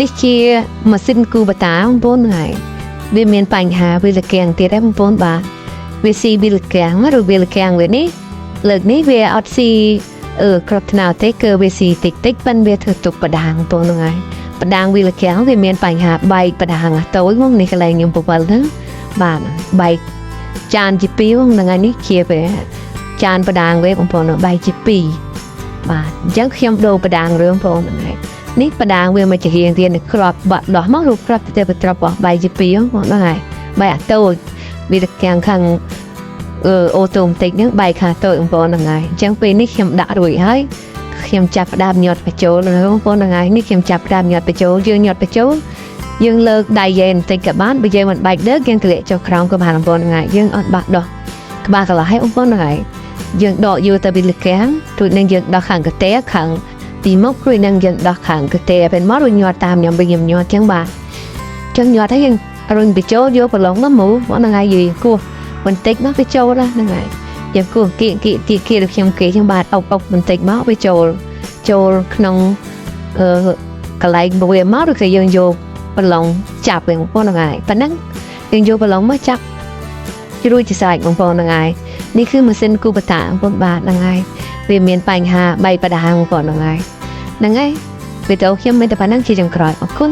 នេះជាម៉ាស៊ីនគូបតាបងប្អូនហើយវាមានបញ្ហាវាលកៀងទៀតដែរបងប្អូនបាទវាស៊ីវាលកៀងឬវាលកៀងវានេះលើកនេះវាអត់ស៊ីក្របថ្នោតទេគឺវាស៊ីតិចតិចប៉ុន្តែវាធ្វើទុកបដាងបងប្អូនហើយបដាងវាលកៀងវាមានបញ្ហាបែកបដាងតូចមកនេះកន្លែងខ្ញុំពវល់ហ្នឹងបាទបែកចានជា2ហ្នឹងហើយនេះជាវាចានបដាងវាបងប្អូនបែកជា2បាទអញ្ចឹងខ្ញុំដូរបដាងរឿងបងប្អូនហ្នឹងហើយនេះបដាងវាមកជារៀងទៀតក្របបាក់ដោះមករូបក្របទៅបត្រប់របស់បែកជា2បងហ្នឹងហើយបែកអាតូចវាលកៀងខាងអូតូម៉ាទិកហ្នឹងបែកខាងតូចបងប្អូនហ្នឹងហើយអញ្ចឹងពេលនេះខ្ញុំដាក់រួចហើយខ្ញុំចាប់ផ្ដើមញាត់បញ្ចូលបងប្អូនហ្នឹងហើយនេះខ្ញុំចាប់ផ្ដើមញាត់បញ្ចូលយើងញាត់បញ្ចូលយើងលើកដៃយើងបន្តិចក៏បានបើយើងមិនបែកដើកយើងទម្លាក់ចុះក្រោមក៏បានបងប្អូនហ្នឹងហើយយើងអត់បាក់ដោះក្បាលកន្លះឲ្យបងប្អូនហ្នឹងហើយយើងដកយកទៅវាលកៀងរួចនឹងយើងដោះខាងកតេខាងពីមុខរួចនឹងយើងដោះខាងកតេពេលមករួចញាត់តាមខ្ញុំញាត់អញ្ចឹងបាទអញ្ចឹងញាត់ហើយយើងរុញបញ្ចូលយកប្រឡងមកមូបងហ្នឹងហើយយីគោះបន្តិចមកបញ្ចូលហ្នឹងហើយយើងគោះគៀកដូចខ្ញុំគេចឹងបាទអុកបន្តិចមកបញ្ចូលក្នុងកន្លែងវាមកឬក៏យើងយកប្រឡងចាប់វិញបងប្អូនហ្នឹងហើយប៉ណ្ណឹងយើងយកប្រឡងមកចាប់រួចជាស្រេចបងប្អូនហ្នឹងហើយនេះគឺម៉ាស៊ីនគូបតាបងប្អូនបាទហ្នឹងហើយវាមានបញ្ហាបែកបដាងបងប្អូនហ្នឹងហើយវីដេអូខ្ញុំមានតែប៉ុណ្្នឹងជាចុងក្រោយអរគុណ